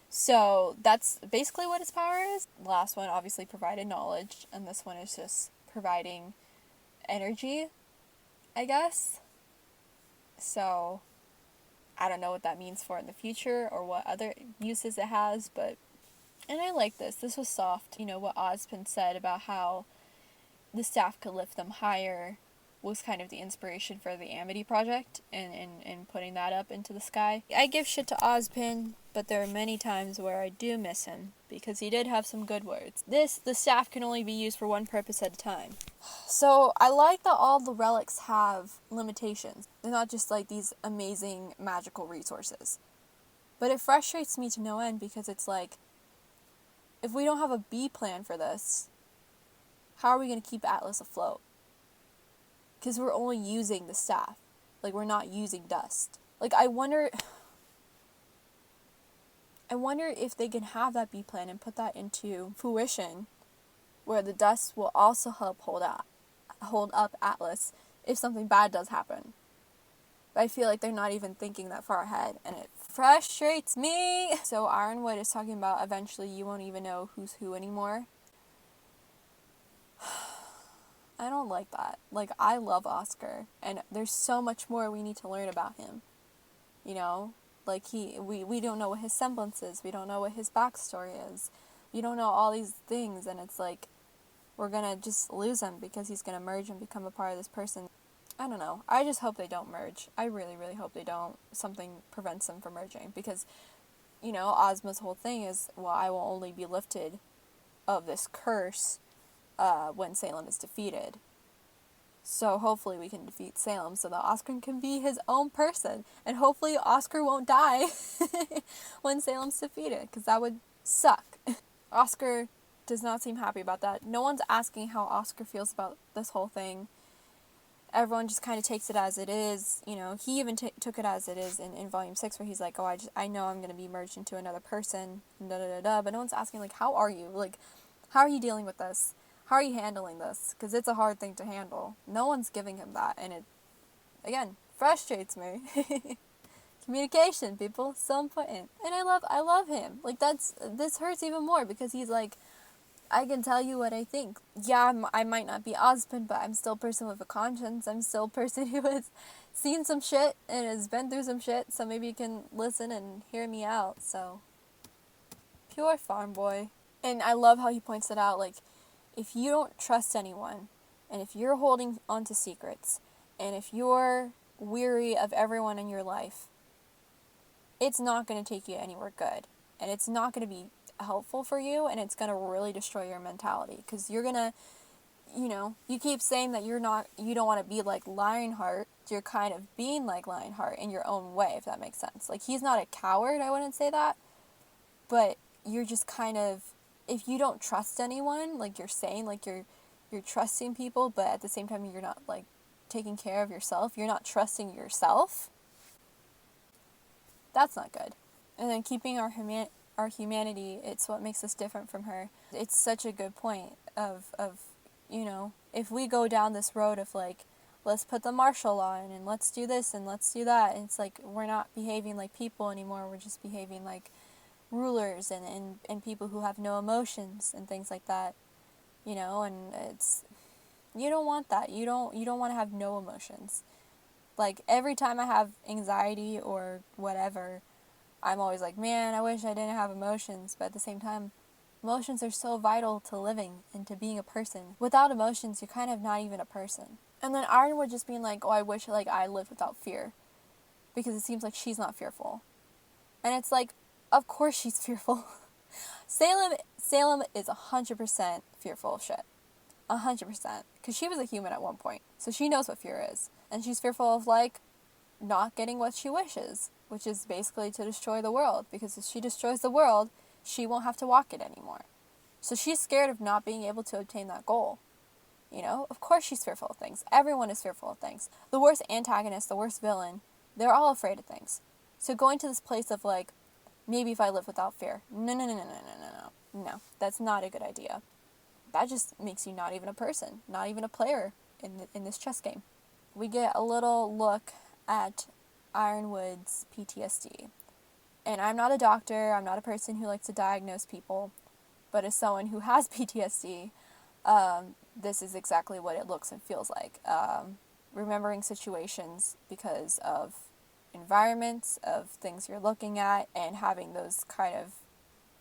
So that's basically what its power is. The last one obviously provided knowledge, and this one is just providing energy, I guess. So I don't know what that means for in the future or what other uses it has, but, and I like this. This was soft. You know, what Ozpin said about how the staff could lift them higher was kind of the inspiration for the Amity project and putting that up into the sky. I give shit to Ozpin, but there are many times where I do miss him because he did have some good words. The staff can only be used for one purpose at a time. So I like that all the relics have limitations. They're not just like these amazing magical resources. But it frustrates me to no end because it's like, if we don't have a B plan for this, how are we going to keep Atlas afloat? Because we're only using the staff. Like, we're not using dust. Like, I wonder if they can have that B plan and put that into fruition, where the dust will also help hold up Atlas if something bad does happen. But I feel like they're not even thinking that far ahead, and it frustrates me. So Ironwood is talking about eventually you won't even know who's who anymore. I don't like that. Like, I love Oscar, and there's so much more we need to learn about him. You know? Like, we don't know what his semblance is. We don't know what his backstory is. We don't know all these things, and it's like, we're gonna just lose him because he's gonna merge and become a part of this person. I don't know. I just hope they don't merge. I really, really hope they don't. Something prevents them from merging, because, you know, Ozma's whole thing is, well, I will only be lifted of this curse when Salem is defeated. So hopefully we can defeat Salem so that Oscar can be his own person. And hopefully Oscar won't die when Salem's defeated, because that would suck. Oscar does not seem happy about that. No one's asking how Oscar feels about this whole thing. Everyone just kind of takes it as it is. You know, he even took it as it is in Volume 6, where he's like, oh, I know I'm going to be merged into another person, but no one's asking, like, how are you? Like, how are you dealing with this? How are you handling this? Because it's a hard thing to handle. No one's giving him that, and it, again, frustrates me. Communication, people, so important. And I love him. Like, this hurts even more because he's like, I can tell you what I think. Yeah, I might not be Ozpin, but I'm still a person with a conscience. I'm still a person who has seen some shit and has been through some shit, so maybe you can listen and hear me out. So, pure farm boy. And I love how he points it out, like, if you don't trust anyone, and if you're holding onto secrets, and if you're weary of everyone in your life, it's not going to take you anywhere good. And it's not going to be helpful for you, and it's going to really destroy your mentality. Because you're going to, you know, you keep saying that you don't want to be like Lionheart. You're kind of being like Lionheart in your own way, if that makes sense. Like, he's not a coward, I wouldn't say that. But you're just kind of, if you don't trust anyone, like you're saying, like you're trusting people, but at the same time you're not like taking care of yourself, you're not trusting yourself, that's not good. And then keeping our humanity, it's what makes us different from her. It's such a good point of you know, if we go down this road of like, let's put the martial law in and let's do this and let's do that, and it's like we're not behaving like people anymore, we're just behaving like rulers and people who have no emotions and things like that, you know. And it's, you don't want that. You don't want to have no emotions. Like, every time I have anxiety or whatever, I'm always like, man, I wish I didn't have emotions. But at the same time, emotions are so vital to living and to being a person. Without emotions, you're kind of not even a person. And then Ironwood just being like, oh, I wish like I lived without fear, because it seems like she's not fearful. And it's like, of course she's fearful. Salem is 100% fearful of shit. 100%. Because she was a human at one point. So she knows what fear is. And she's fearful of, like, not getting what she wishes, which is basically to destroy the world. Because if she destroys the world, she won't have to walk it anymore. So she's scared of not being able to obtain that goal. You know? Of course she's fearful of things. Everyone is fearful of things. The worst antagonist, the worst villain, they're all afraid of things. So going to this place of, like, maybe if I live without fear. No, that's not a good idea. that just makes you not even a person, not even a player in this chess game. We get a little look at Ironwood's PTSD. And I'm not a doctor, I'm not a person who likes to diagnose people, but as someone who has PTSD, this is exactly what it looks and feels like. Remembering situations because of environments, of things you're looking at, and having those kind of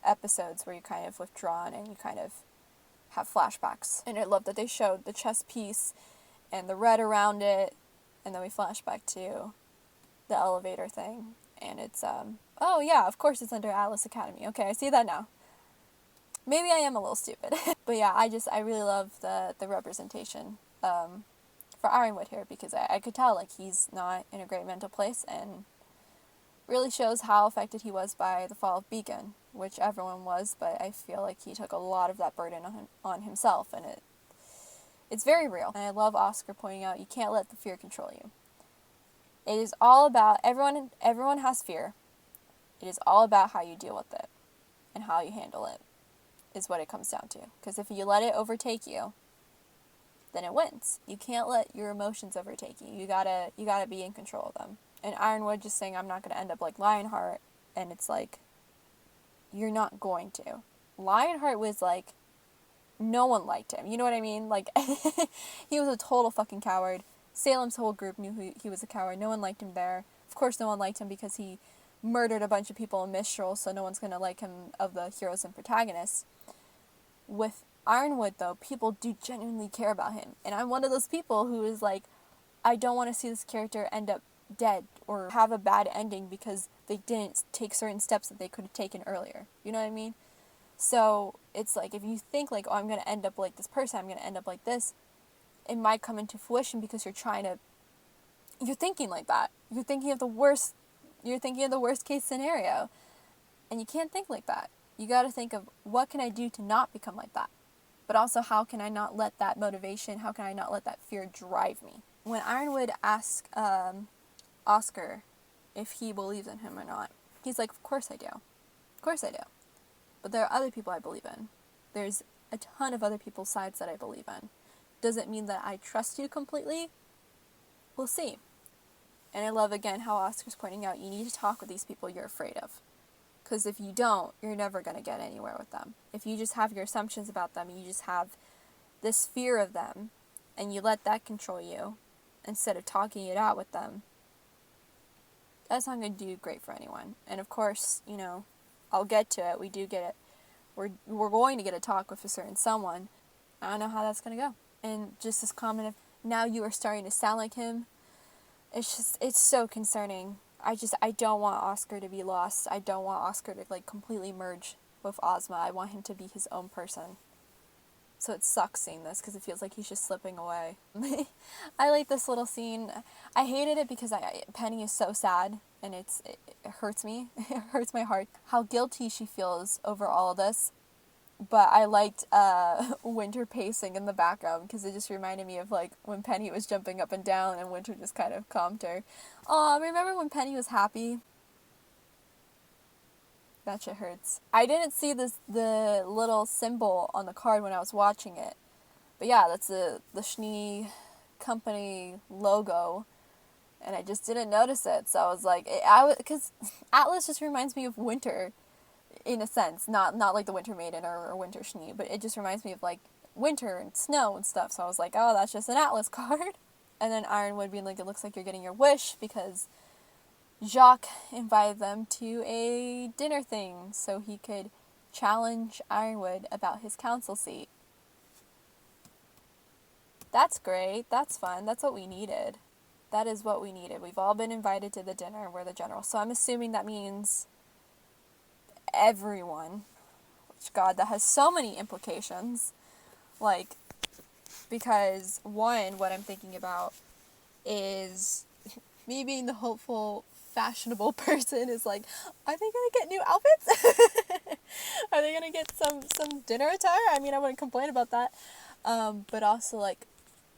episodes where you're kind of withdrawn and you kind of have flashbacks. And I love that they showed the chess piece and the red around it, and then we flash back to the elevator thing, and it's, oh yeah, of course it's under Atlas Academy. Okay, I see that now. Maybe I am a little stupid. But yeah, I really love the representation for Ironwood here, because I could tell, like, he's not in a great mental place, and really shows how affected he was by the fall of Beacon, which everyone was, but I feel like he took a lot of that burden on himself, and it's very real. And I love Oscar pointing out, you can't let the fear control you. It is all about, everyone has fear. It is all about how you deal with it and how you handle it is what it comes down to. Because if you let it overtake you, then it wins. You can't let your emotions overtake you. You gotta be in control of them. And Ironwood just saying, I'm not gonna end up like Lionheart, and it's like, you're not going to. Lionheart was like, no one liked him. You know what I mean? Like, he was a total fucking coward. Salem's whole group knew he was a coward. No one liked him there. Of course no one liked him because he murdered a bunch of people in Mistral, so no one's gonna like him of the heroes and protagonists. With Ironwood, though, people do genuinely care about him. And I'm one of those people who is like, I don't want to see this character end up dead or have a bad ending because they didn't take certain steps that they could have taken earlier. You know what I mean? So it's like, if you think like, oh, I'm going to end up like this person, I'm going to end up like this, it might come into fruition because you're thinking like that. You're thinking of the worst case scenario. And you can't think like that. You got to think of, what can I do to not become like that? But also, how can I not let that motivation, how can I not let that fear drive me? When Ironwood asked Oscar if he believes in him or not, he's like, of course I do. Of course I do. But there are other people I believe in. There's a ton of other people's sides that I believe in. Does it mean that I trust you completely? We'll see. And I love, again, how Oscar's pointing out, you need to talk with these people you're afraid of. Because if you don't, you're never going to get anywhere with them. If you just have your assumptions about them, you just have this fear of them, and you let that control you, instead of talking it out with them, that's not going to do great for anyone. And of course, you know, I'll get to it. We do get it. We're going to get a talk with a certain someone. I don't know how that's going to go. And just this comment of, now you are starting to sound like him, it's so concerning. I don't want Oscar to be lost. I don't want Oscar to like completely merge with Ozma. I want him to be his own person. So it sucks seeing this because it feels like he's just slipping away. I like this little scene. I hated it because Penny is so sad, and it hurts me. It hurts my heart how guilty she feels over all of this. But I liked Winter pacing in the background because it just reminded me of like when Penny was jumping up and down and Winter just kind of calmed her. Aw, remember when Penny was happy? That shit hurts. I didn't see the little symbol on the card when I was watching it. But yeah, that's the Schnee company logo. And I just didn't notice it. So I was like, because Atlas just reminds me of Winter. In a sense, not like the Winter Maiden or Winter Schnee, but it just reminds me of like winter and snow and stuff. So I was like, oh, that's just an Atlas card. And then Ironwood being like, it looks like you're getting your wish because Jacques invited them to a dinner thing so he could challenge Ironwood about his council seat. That's great. That's fun. That's what we needed. That is what we needed. We've all been invited to the dinner. We're the general. So I'm assuming that means everyone. Which, God, that has so many implications. Like, because one, what I'm thinking about is me being the hopeful, fashionable person is like, are they gonna get new outfits? Are they gonna get some dinner attire? I mean, I wouldn't complain about that. But also, like,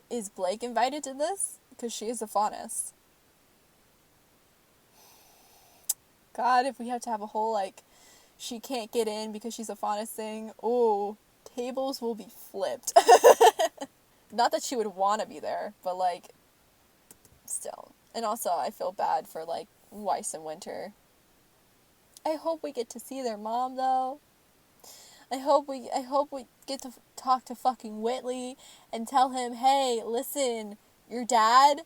is Blake invited to this? Because she is a faunist. God, if we have to have a whole, like, she can't get in because she's a faunist thing. Ooh, tables will be flipped. Not that she would want to be there, but, like, still. And also, I feel bad for, like, Weiss and Winter. I hope we get to see their mom, though. I hope we get to talk to fucking Whitley and tell him, hey, listen, your dad,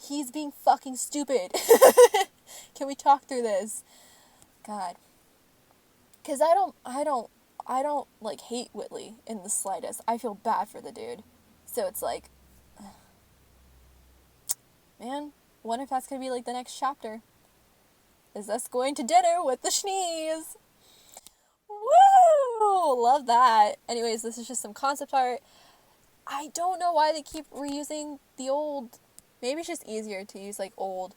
he's being fucking stupid. Can we talk through this? God. Because I don't, like, hate Whitley in the slightest. I feel bad for the dude. So it's like, man, wonder if that's going to be, like, the next chapter. Is us going to dinner with the Schnees? Woo! Love that. Anyways, this is just some concept art. I don't know why they keep reusing the old... Maybe it's just easier to use, like, old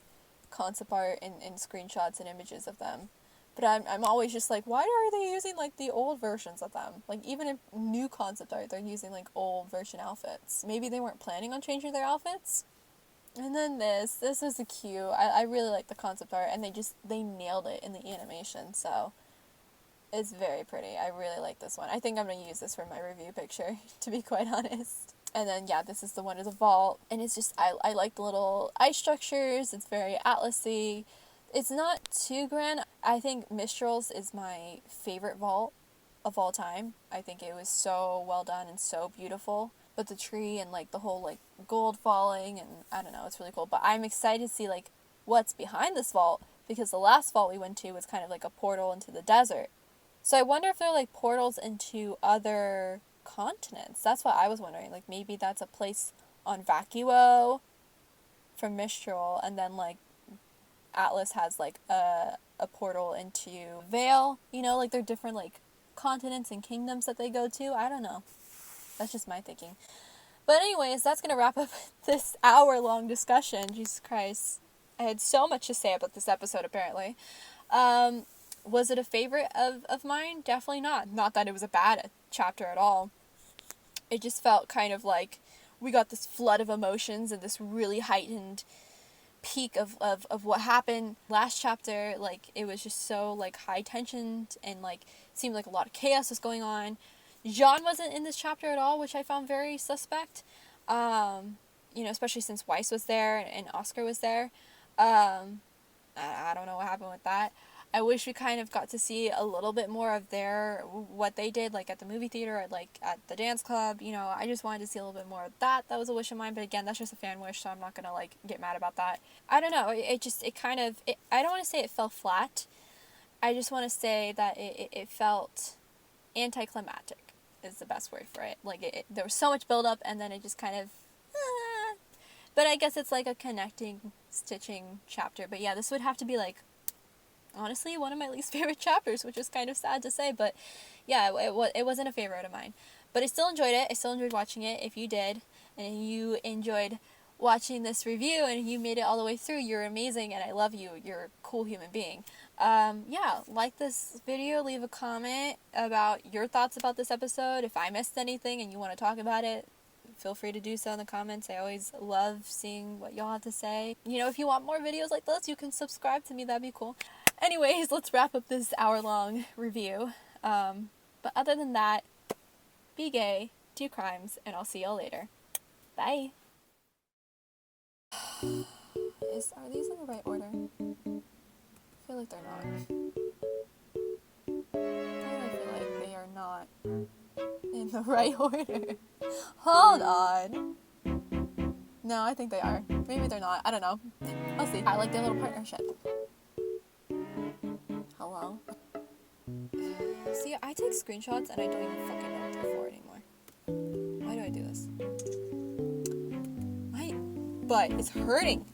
concept art and screenshots and images of them. But I'm always just like, why are they using, like, the old versions of them? Like, even in new concept art, they're using, like, old version outfits. Maybe they weren't planning on changing their outfits? And then this is a cute. I really like the concept art, and they nailed it in the animation, so it's very pretty. I really like this one. I think I'm going to use this for my review picture, to be quite honest. And then, yeah, this is the one of the vault, and it's just, I like the little ice structures. It's very atlasy. It's not too grand. I think Mistral's is my favorite vault of all time. I think it was so well done and so beautiful. But the tree and, like, the whole, like, gold falling, and I don't know, it's really cool. But I'm excited to see, like, what's behind this vault, because the last vault we went to was kind of like a portal into the desert. So I wonder if they're, like, portals into other continents. That's what I was wondering. Like, maybe that's a place on Vacuo from Mistral, and then, like, Atlas has, like, a portal into Vale. You know, like, they're different, like, continents and kingdoms that they go to. I don't know. That's just my thinking. But anyways, that's going to wrap up this hour-long discussion. Jesus Christ. I had so much to say about this episode, apparently. Was it a favorite of mine? Definitely not. Not that it was a bad chapter at all. It just felt kind of like we got this flood of emotions and this really heightened peak of what happened last chapter. Like, it was just so, like, high tensioned, and, like, seemed like a lot of chaos was going on. Jean wasn't in this chapter at all, which I found very suspect. You know, especially since Weiss was there and Oscar was there. I don't know what happened with that. I wish we kind of got to see a little bit more of what they did, like, at the movie theater, or, like, at the dance club. You know, I just wanted to see a little bit more of that. That was a wish of mine, but again, that's just a fan wish, so I'm not gonna, like, get mad about that. I don't know, I don't want to say it fell flat. I just want to say that it felt anticlimactic is the best word for it. Like, there was so much build-up, and then it just kind of... But I guess it's, like, a connecting, stitching chapter. But yeah, this would have to be, like, honestly, one of my least favorite chapters, which is kind of sad to say, but yeah, it wasn't a favorite of mine. But I still enjoyed it. I still enjoyed watching it. If you did, and you enjoyed watching this review, and you made it all the way through, you're amazing, and I love you. You're a cool human being. Yeah, like this video, leave a comment about your thoughts about this episode. If I missed anything and you want to talk about it, feel free to do so in the comments. I always love seeing what y'all have to say. You know, if you want more videos like this, you can subscribe to me. That'd be cool. Anyways, let's wrap up this hour-long review. But other than that, be gay, do crimes, and I'll see y'all later. Bye. Are these in the right order? I feel like they're not. I feel like they are not in the right order. Hold on. No, I think they are. Maybe they're not. I don't know. I'll see. I like their little partnership. Hello? See, I take screenshots and I don't even fucking know what they're for anymore. Why do I do this? My butt is hurting.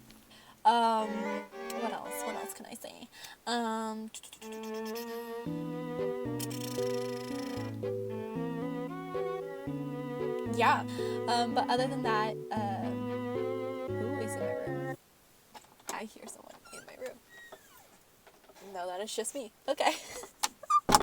What else? What else can I say? Yeah. But other than that, who is in my room? I hear someone in my room. No, that is just me. Okay.